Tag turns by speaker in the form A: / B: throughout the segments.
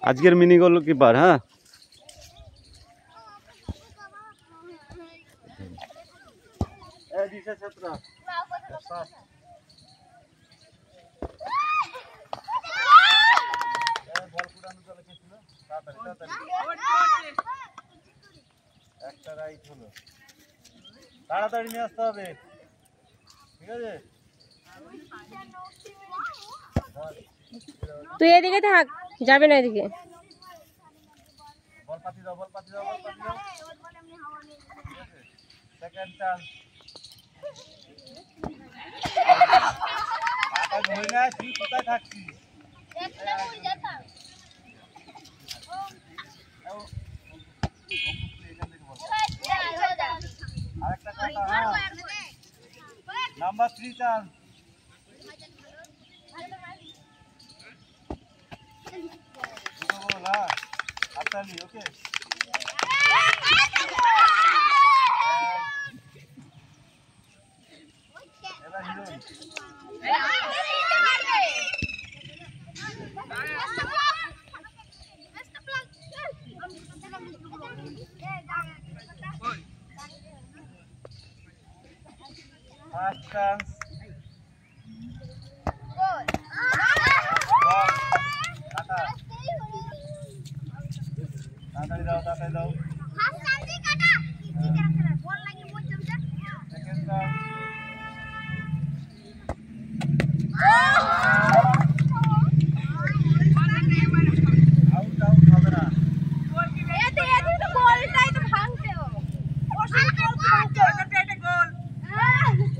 A: আজকের mini goalkeeper. হ্যাঁ
B: একটা রাইট হলো, তাড়াতাড়ি নিয়ে আসতে হবে, ঠিক আছে?
C: তুই এদিকে থাক, যাবে না এদিকে।
B: বল পাতি দাও, বল পাতি দাও, বল পাতি দাও। Second chance. পাতা ধরে না, তুই কোথায় থাকছিস? আরেকটা কথা, হ্যাঁ নাম্বার 3 চান্স। দুটো বল, হ্যাঁ হাততালি, ওকে। এবার হিরোইন। First chance. তাড়াতাড়ি দাও, তাড়াতাড়ি দাও। Second chance. আউট, আউট হবে না।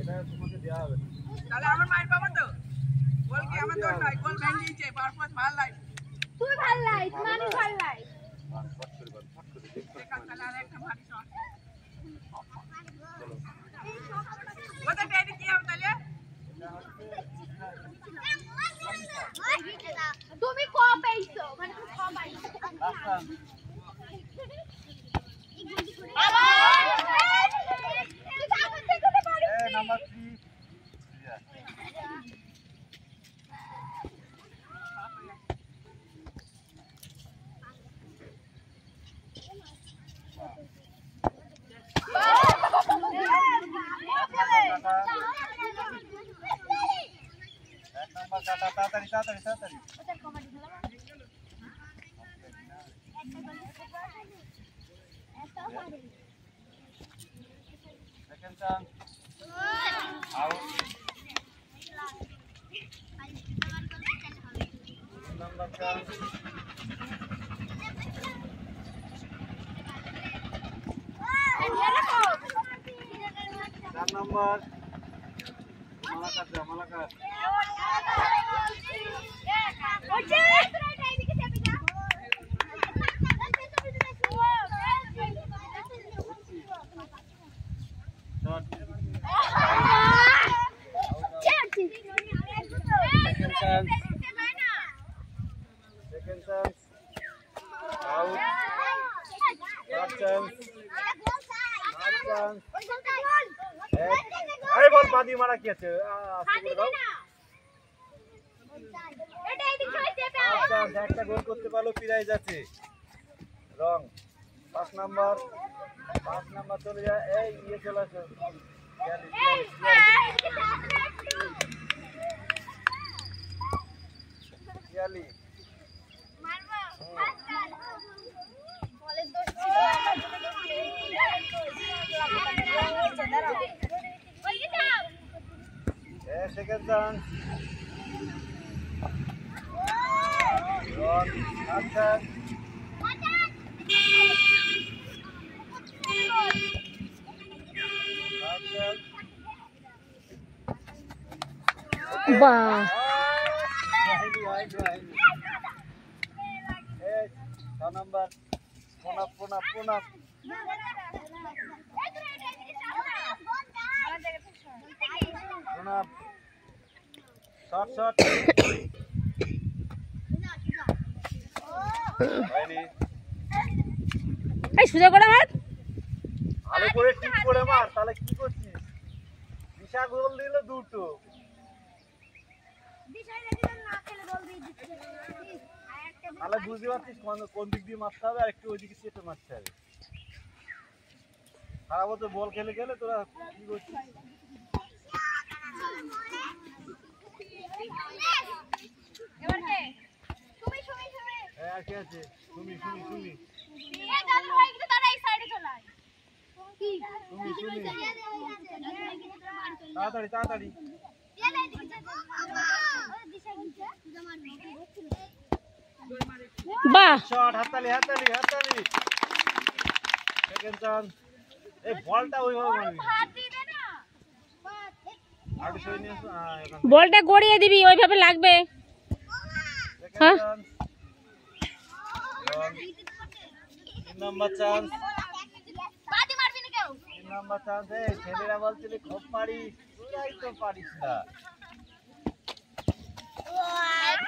B: এটা তোমাকে দেওয়া হবে না।
D: তাহলে আমার মায়ের বাবা তো গোল কি আমার দোষ নয়, গোল ভেঙে দিয়েছে, পারপস ভাল লাই।
C: তুই ভাল লাই, মানুষ ভাল লাই।
D: তাহলে আর একটা ভারী শট। ওটা টেডি কি হবে তাহলে?
C: তুমি কম পেয়েছো, মানে তুমি কম পাইছো।
B: Last chance. নাম্বার 3। এক নাম্বার কাটা, তাড়াতাড়ি তাড়াতাড়ি তাড়াতাড়ি। Second chance. Out. Number chance. 4 number. Malakar দাও, Malakar. Shot. Second chance. Second chance. Out. Third chance. Third chance. আরে বল বাদি মারা কি আছে? আস্তে করে দাও। থার্ড চান্স, একটা গোল করতে পারলো, প্রাইজ আছে। রং 5 নাম্বার। 5 নাম্বার চলে যায়, এই ইয়ে চলে আসো। ইয়ালি সেকেন্ড চান্স। আচ্ছা
C: বাহ,
B: নাম্বার প্রণাম প্রণাম প্রণাম। প্রণাম। শট শট হয়নি।
C: এই সুযোগ করে মার।
B: ভালো করে ঠিক করে মার, তাহলে কি করছিস? দিশা গোল দিল দুটো। দিশা না খেলে গোল দিয়ে দিচ্ছে। তাহলে বুঝতে পারছিস কোন দিক দিয়ে মারতে হবে আর একটু ওইদিকে চেপে মারতে হবে। খারাপ হতো বল খেলে খেলে তোরা কি করছিস?
C: এবার কে? তুমি তুমি তুমি।
B: আর কে আছে? তুমি
C: এই দাদু ভাই কিন্তু তারা এই সাইডে চলে আয়। কি?
B: তুমি তাড়াতাড়ি
C: বাহ
B: শট, হাততালি। Second chance. এই বলটা ওইভাবে মারবি।
C: হাত দিবে না।
B: আগে সরে নিয়ে আসো। এখন
C: বলটা গড়িয়ে দিবি ওইভাবে লাগবে।
B: Second chance. 3 number chance.
C: বাদি মারবি না কেউ।
B: 3 নাম্বার চান্স। এই ছেলেরা বলছিলি খুব পারিস, তুই তো পারিস না।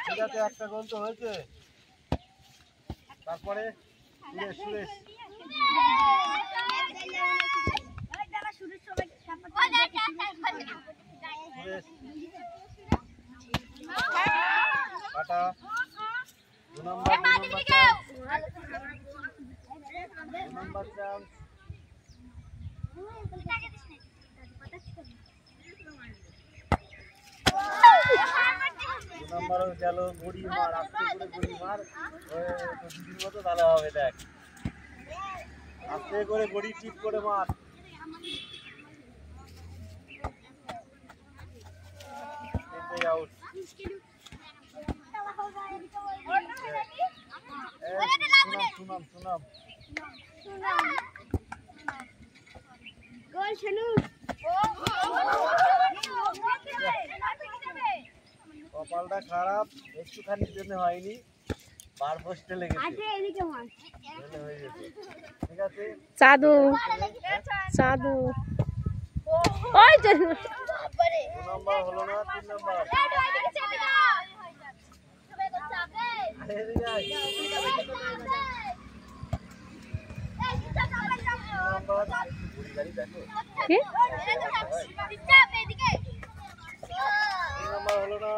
B: ঠিক আছে, একটা গোল তো হয়েছে। তারপরে সুরেশ কাটা। 2 নাম্বার চান্স। 2 নাম্বার গেল। গুড়ি মার, আস্তে করে গুড়ি মার। দিদির মতো তাহলে হবে। দেখ, আস্তে করে গুড়ি টিপ করে মার। আউট। সুনাম কপালটা খারাপ, একটুখানির জন্য হয়নি, বার পোস্টে লেগেছে। হয়ে গেছে। ঠিক আছে,
C: সাধু ওই যে
B: 2 নাম্বার হলো না। 3 নাম্বার। এদিকে আয়। 2 নাম্বার। গুড়ি গাড়ি দেখো।
C: কি?
B: 3 নাম্বার হলো না।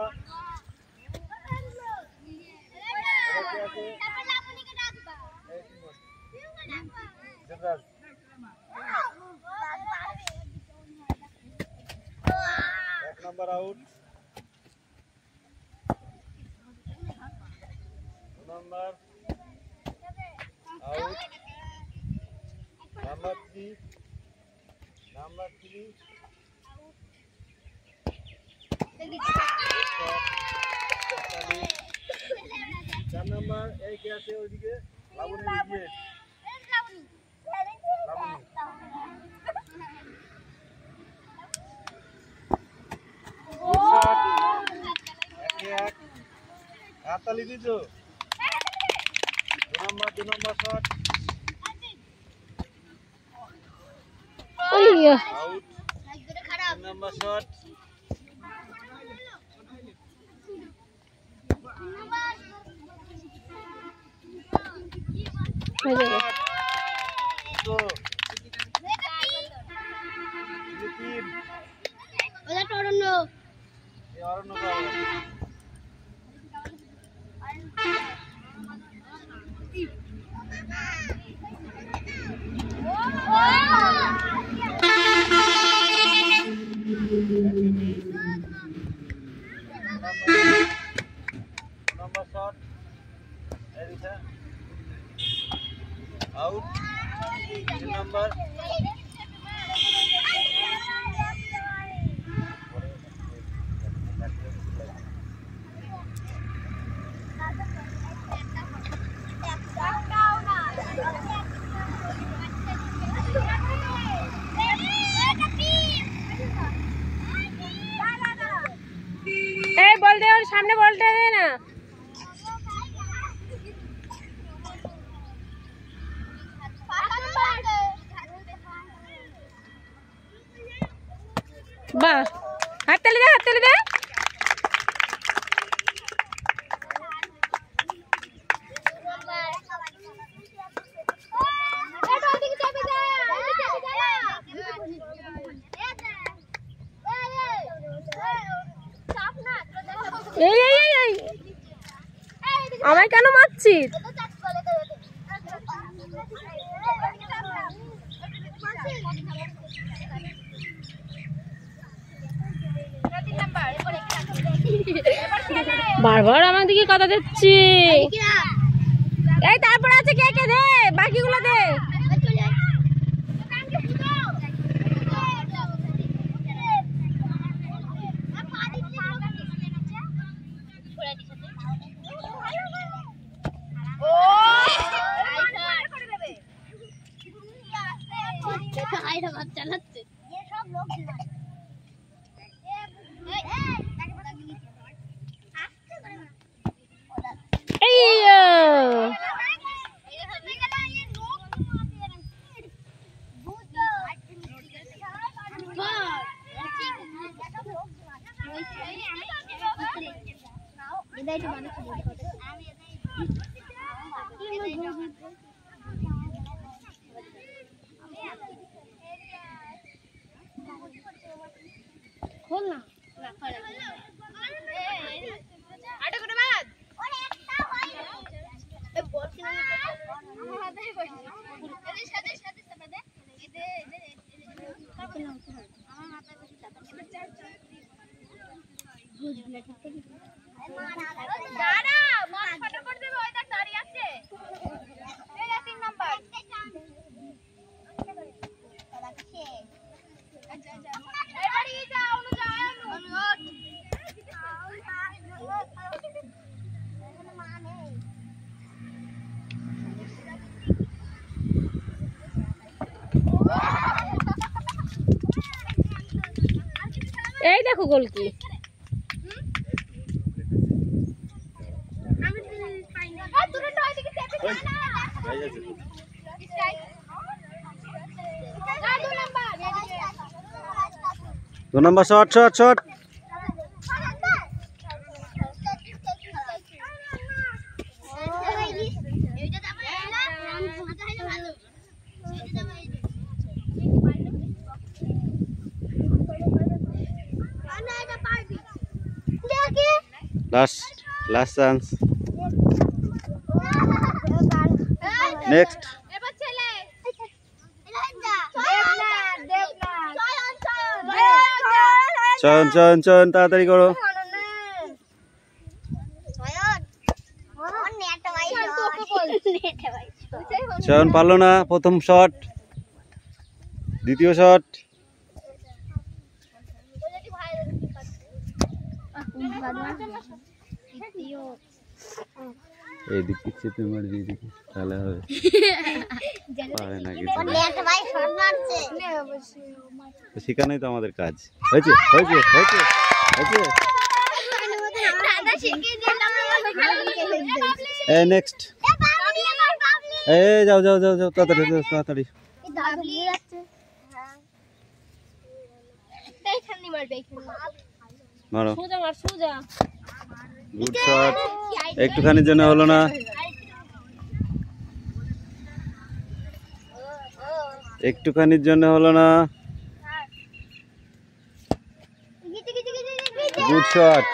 B: Debraj. 1 number out. 2 number out. Number 3 4 number. এই কে আছে ওইদিকে? লাবণী দিকে। হাততালি দিছো। 2 number shot. Out. 3 number shot. তো তিন। এই অরণ্য নাম্বার শট। এদিকে আউট। 3 নাম্বার।
C: এই বল দে, ওর সামনে বলটা দে না। বাহ, হাততালি দে। এই
A: আমায় কেন মারছিস? বারবার আমার দিকে কথা দিচ্ছি। এই তারপর আছে কে কে, দে বাকিগুলো দে।
C: চালাচ্ছে সব লোক खोल ना आटा করে বাদ ওরে একটা হয় এই বল কি না আমার হাতে কইছি এর সাথে সাথে দে এদে কাপড় নাও আমার হাতে বসে চাপা বুঝলে ঠিক আছে দাঁড়া মার ফটাফট দেবে ওই দেখ দাঁড়িয়ে আছে এই 3 নাম্বার এবারে যাও নু যাও
A: এই দেখো গোলকি।
C: আমি পাই না আর দূরে নয় দিকে চেপে না
B: হয়ে গেছে। দু number shot shot shot. Last chance. Next.
C: এবার ছেলে
B: চয়ন চয়ন চয়ন তাড়াতাড়ি করো। চয়ন পারলো না। প্রথম শট, দ্বিতীয় শট। এইদিক চেপে মারবি, এদিকে তাহলে হবে। পারে না কিছু, শেখানোই তো আমাদের কাজ। হয়েছে হয়েছে হয়েছে হয়েছে। নেক্সট। যাও যাও যাও যাও তাড়াতাড়ি তাড়াতাড়ি। মারো। Good shot. একটুখানির জন্য হলো না। একটুখানির জন্য হলো না। Good shot.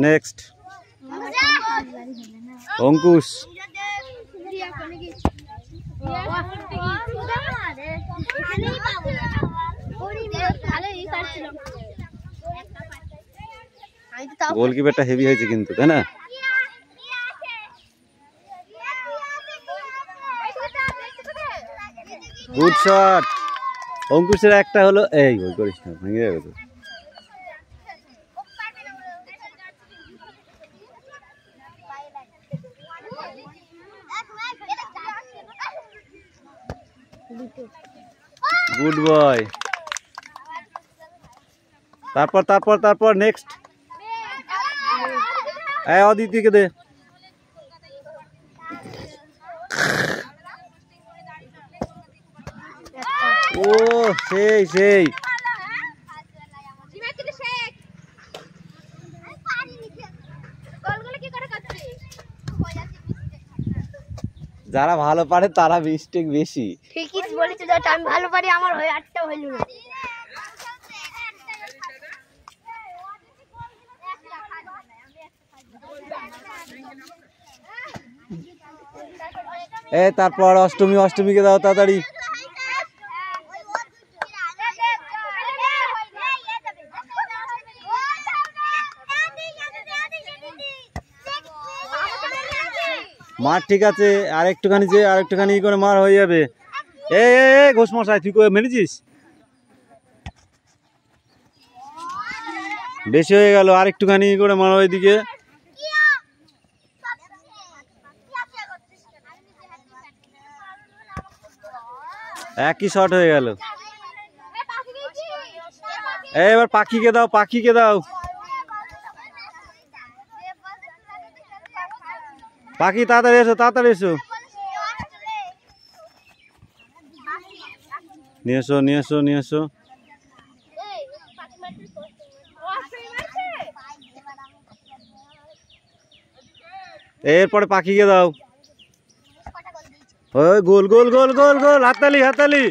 B: নেক্সট। অঙ্কুশ। গোলকিপারটা হেভি হয়েছে কিন্তু, তাই না? Good shot. অঙ্কুশের একটা হলো। এই গোল করিস না, ভেঙে যাবে তো। Good boy. তারপর তারপর তারপর নেক্সট। অদিতিকে দে। ও সেই সেই। যারা ভালো পারে তারা মিস্টেক বেশি।
C: ঠিকই বলেছো তো, আমি ভালো পারি, আমার হয়ে 8টা হইল না।
B: তারপর অষ্টমীকে দাও তাড়াতাড়ি। মার ঠিক আছে, আরেকটুখানি করে মার হয়ে যাবে। ঘোষ মশাই তুই মেরেছিস, বেশি হয়ে গেল, আরেকটুখানি করে মার ওইদিকে। একই শট হয়ে গেল। এবার পাখিকে দাও। পাখি তাড়াতাড়ি এসো। নিয়ে এসো। এরপরে পাখিকে দাও। ওই গোল, হাততালি।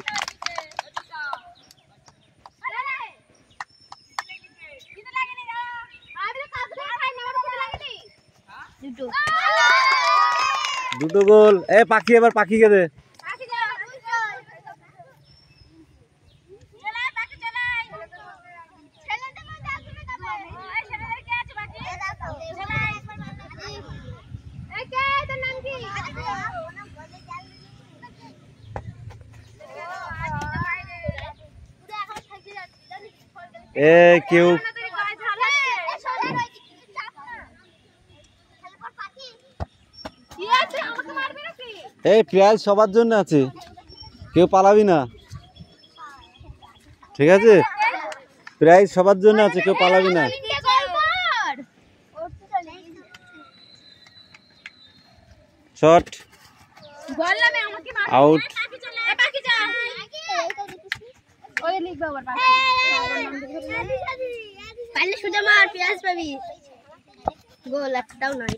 B: দুটো গোল। পাখি, এবার পাখিকে দে। কেউ প্রাইজ সবার জন্য আছে, কেউ পালাবি না, ঠিক আছে? প্রাইজ সবার জন্য আছে, কেউ পালাবি না। Shot, out.
C: পারলে সোজা মার, পেঁয়াজ পাবি। গোল একটাও নাই।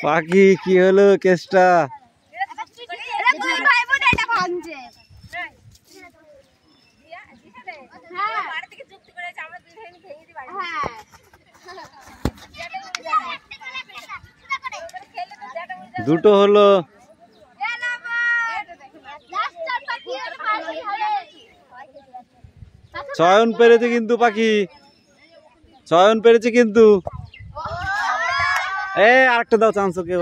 B: পাখি কি হলো কেসটা? দুটো হলো। চয়ন পেরেছে কিন্তু পাখি, আরেকটা দাও চান্স, ওকে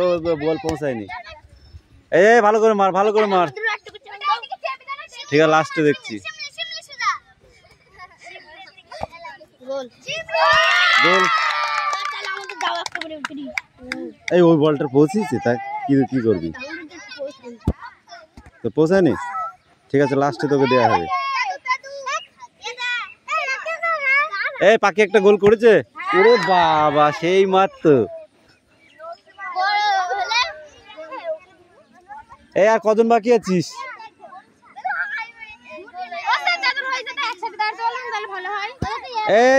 B: বল পৌঁছায়নি। ভালো করে মার। ঠিক আছে, লাস্টে দেখছি। গোল। ওই বলটা পৌঁছেছে, তাই কি করবি? তো পৌঁছায়নি, ঠিক আছে, লাস্টে তোকে দেওয়া হবে। পাখি একটা গোল করেছে। ওরে বাবা, সেই মাত্র। আর কজন বাকি আছিস?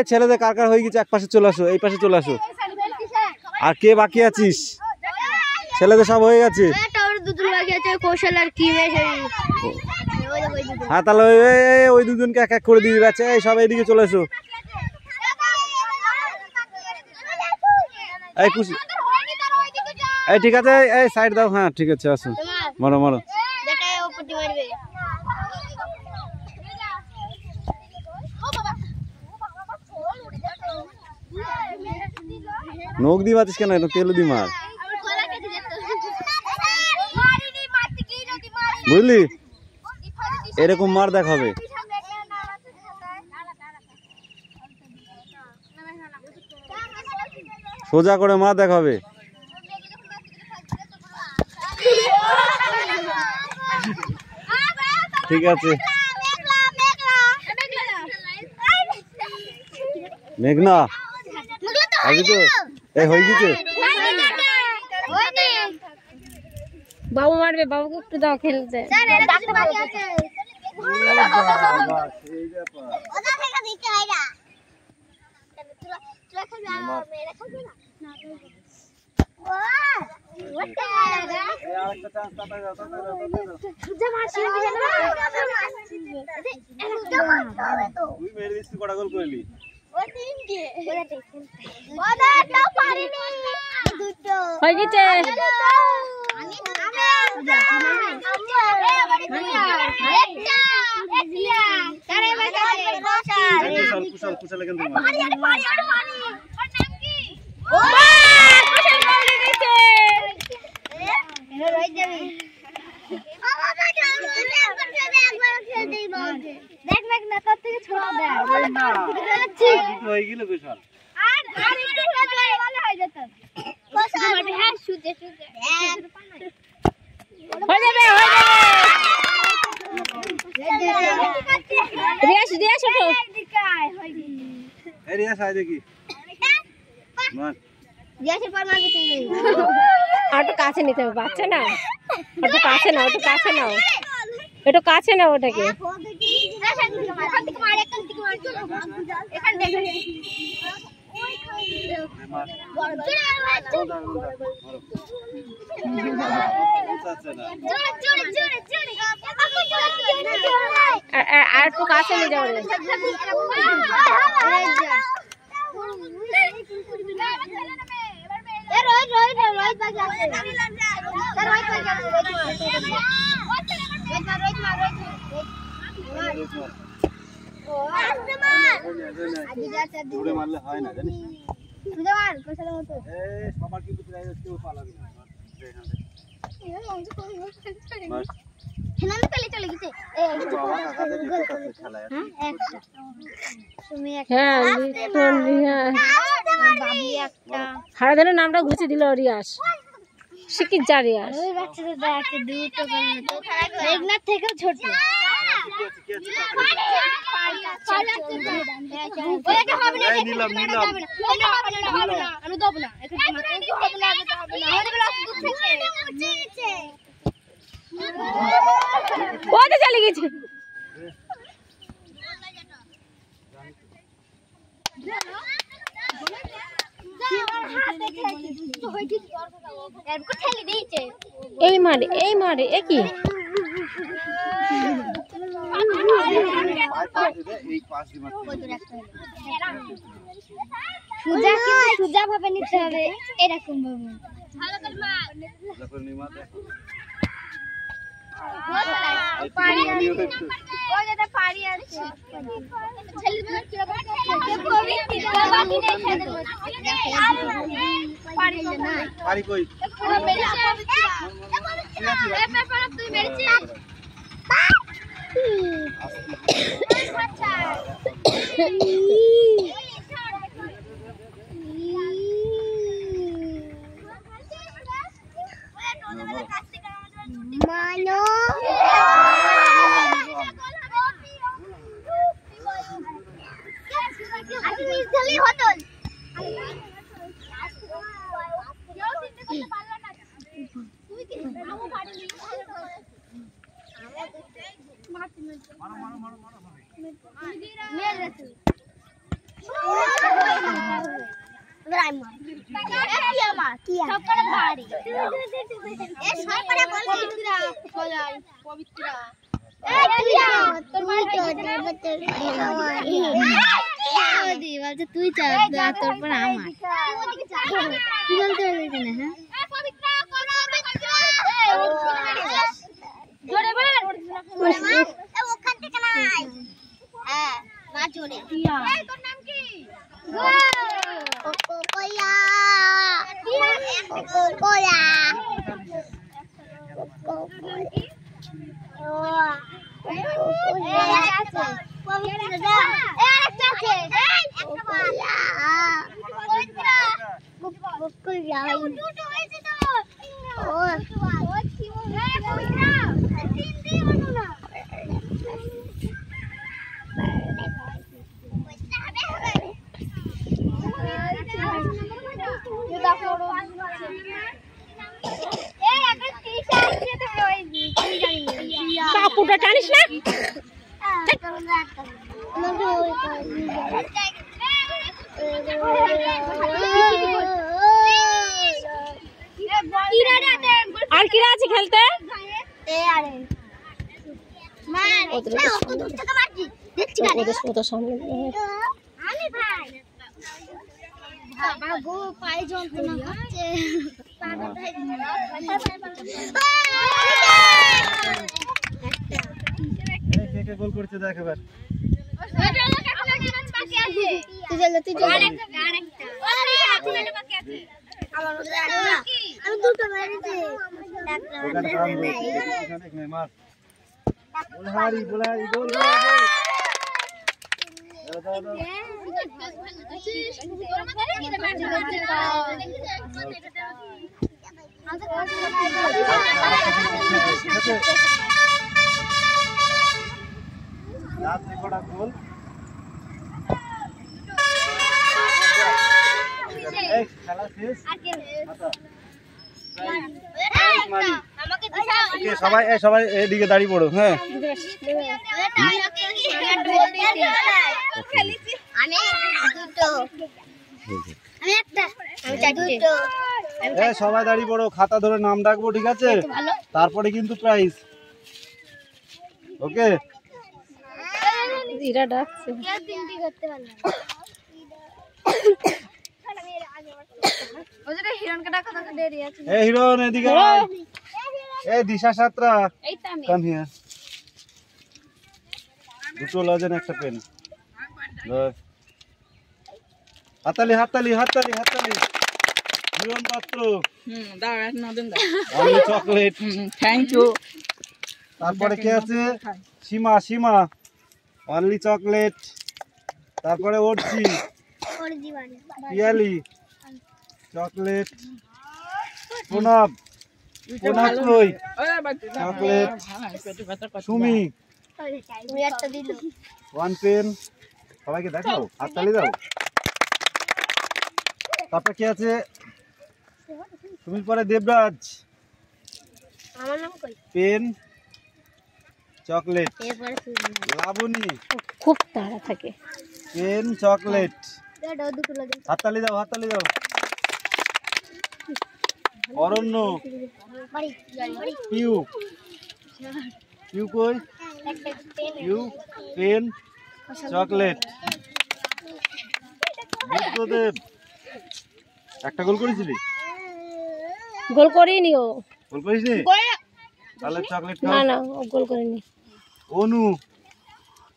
B: ছেলেদের কার হয়ে গেছে, এক পাশে চলে আসো, এই পাশে চলে আসো। আর কে বাকি আছিস? ছেলেদের সব হয়ে গেছে। হ্যাঁ, তাহলে ওই দুজনকে এক করে দিয়ে গেছে। সব এইদিকে চলে আসো। ঠিক আছে, সাইড দাও। হ্যাঁ, ঠিক আছে, আসো, মারো। নখ দিয়ে মারছিস কেন? তেল দিয়ে মার, বুঝলি? এরকম মার দেখাবে। সোজা করে মার দেখাবে। ঠিক আছে, মেঘনা আগে তো হয়ে গেছে।
A: বাবু মারবে, বাবুকে একটু দাও খেলতে।
B: আরেকটা চান্স তাতে যাও তুই মেরে দিচ্ছি কটা গোল করলি
A: হয়ে গেছে
B: কুশল কুশল কেন হয়ে গেল বিশাল দেখি
A: একটু কাছে নিতে হবে বাচ্চা না একটু কাছে নাও একটু কাছে নাও একটু কাছে নাও ওটাকে আর একটু কাছে নিয়ে যাও
B: মারলে হয় না জানিস সবার কিন্তু কেউ পালাবে না
A: হারাধনের নামটা ঘুষে দিল রিয়াস শিখির যা রিয়াস
C: থেকেও ছোট
A: ওটা চলে গেছে এই মারে একই
C: সোজা ভাবে নিতে হবে এরকম মানো তুই তোর পর আমার তুই বলতে পারবি না ওখান থেকে নাই মা জোরে তোর নাম কি কোকোয়া কোকোয়া
A: কাপুটা টানিস না আছি খেলতে। ওদের সামনে
C: বাবা গো পায়ে যন্ত্রণা হচ্ছে।
B: কে কে গোল করেছে দেখ এবার।
C: আমি দুটো মেরেছি।
B: ওখানে কাম হয়েছে, এখানে মার। বুলহারি গোল। দাও। গোল। খেলা শেষ। সবাই এদিকে দাঁড়িয়ে পড়ো। হ্যাঁ, সবাই দাঁড়িয়ে পড়ো, খাতা ধরে নাম ডাকবো, ঠিক আছে? তারপরে কিন্তু প্রাইজ। ওকে,
A: এরা ডাকছে।
B: হিরন এদিকে আয়। দিশা সাতরা, কাম হিয়ার। দুটো লজেন, একটা পেন। হাততালি। হিরন পাত্র, অনলি চকলেট।
D: Thank you.
B: তারপরে কে আছে? Seema, only chocolate. তারপরে অর্চি, পিয়ালি, চকলেট। প্রণব কই? চকলেট। Sumi, one pen. সবাইকে দেখো, হাততালি দাও। তারপরে কে আছে? তুমি পরে দেবরাজ,
C: আমার নাম কই?
B: Pen, chocolate. লাবণী,
A: খুব তাড়া থাকে।
B: Pen, chocolate.
C: দুটো লাগে।
B: হাততালি দাও। অরণ্য, পিউ কই? Piu, pen, chocolate. বুদ্ধদেব, একটা গোল করেছিলি?
A: গোল করিনি ও।
B: গোল করিসনি? তাহলে চকলেট
A: না না, ও গোল করিনি।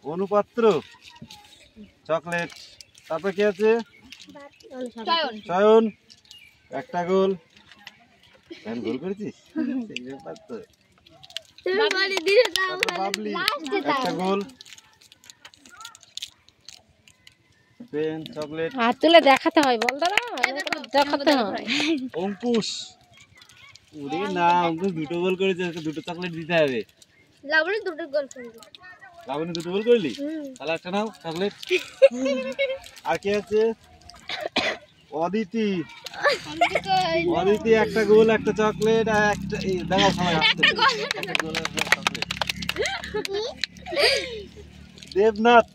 A: অনুপাত্র, চকলেট। তারপরে কি আছে? চয়ন, একটা গোল। গোল করেছিস? সেই ব্যাপার তো। তারপর বাবলি, একটা গোল। Pen, chocolate. হাত তুলে দেখাতে হয়, বল দাঁড়া, দেখাতে হয়।
B: অঙ্কুশ, ওরে না, অঙ্কুশ দুটো গোল করেছে, দুটো চকলেট দিতে হবে।
C: লাবণী দুটো গোল করেছে।
B: লাবণী দুটো গোল করলি? তাহলে একটা নাও চকলেট। আর কে আছে? অদিতি, একটা গোল, একটা চকলেট। আর একটা দেখাও সবাই, একটা গোল, একটা চকলেট। দেবনাথ,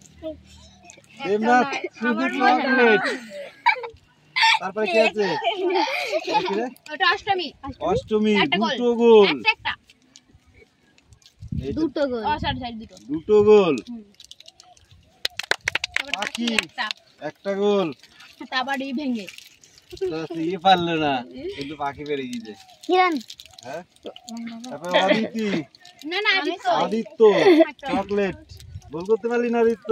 B: শুধু চকলেট। তারপরে কি আছে? অষ্টমী, দুটো গোল। দুটো গোল। পাখি, একটা গোল। ইয়ে পারলো না, কিন্তু পাখি পেরে গেছে। হ্যাঁ, তারপরে আদিত্য, চকলেট। গোল করতে পারলি না আদিত্য?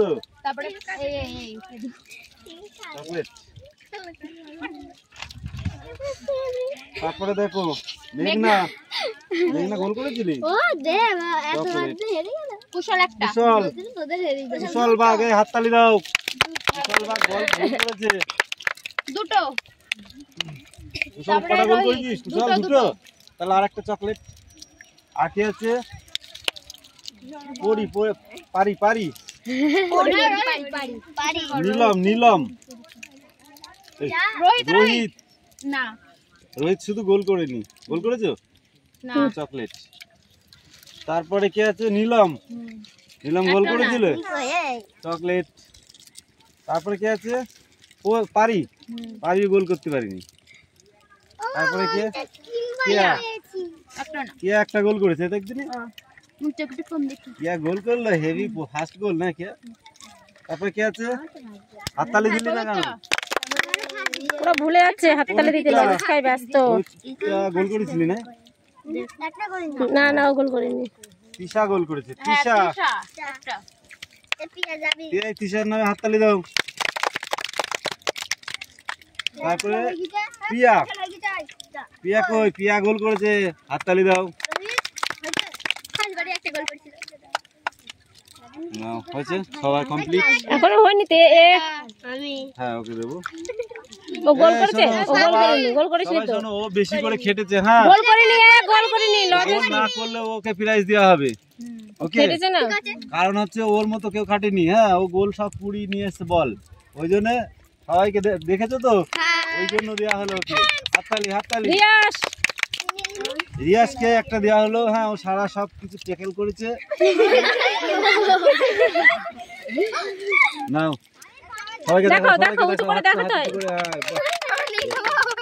B: চকলেট। তারপরে দেখো মেঘনা গোল করেছিলি? কুশল বাঘ, হাততালি দাও। কুশল বাঘ গোল করেছে।
C: দুটো।
B: কুশল কটা গোল করেছিস? কুশল দুটো। তাহলে আর একটা চকলেট। আর কি আছে? পারি। নীলম। রোহিত শুধু গোল করেনি। গোল করেছো? চকলেট। তারপরে কে আছে? নীলম গোল করেছিল, চকলেট। তারপরে কে আছে? পারি গোল করতে পারিনি। তারপরে কে? কিয়া একটা গোল করেছে দেখদিনি
C: একটু কম দেখি
B: কিয়া গোল করলো হেভি ফার্স্ট গোল না কিয়া তারপরে কি আছে হাততালি দিলি না কেন
A: পুরো ভুলে যাচ্ছে হাততালি দিতে লজেস খাই ব্যস্ত
B: কিয়া গোল করেছিলি না
C: একটা করি
A: না না ও গোল করেনি
B: তিশা গোল করেছে তিশা
C: একটা এ পিয়া যাবি
B: এই তিশার নামে হাততালি দাও তারপরে পিয়া পিয়া কই পিয়া গোল করেছে হাততালি দাও
C: একটা গোল করছিল
B: নাও হয়েছে সবাই কমপ্লিট
A: এখনো হয়নি তে এ
C: আমি
B: হ্যাঁ ওকে দেবো
A: ও গোল করেছে ও গোল করেনি গোল করেছিল
B: সবাই
A: তো
B: শোনো ও বেশি করে খেটেছে হ্যাঁ
A: গোল করেনি এ গোল করেনি লজেস
B: গোল না করলে ওকে প্রাইজ দেওয়া হবে ওকে
A: খেটেছে না
B: কারণ হচ্ছে ওর মতো কেউ খাটেনি হ্যাঁ ও গোল সব পুরি নিয়ে এসছে বল ওই জন্য সবাইকে দেখেছো তো ওই জন্য দেওয়া হলো ওকে হাততালি হাততালি
A: রিয়াস
B: রিয়াজকে একটা দেওয়া হলো হ্যাঁ ও সারা সব কিছু ট্যাকেল করেছে নাও সবাইকে
A: দেখো,
B: সবাইকে
A: দেখো, উঁচু করে
B: হাত
A: দেখাতে হয়।
B: করে, হ্যাঁ, বাহ।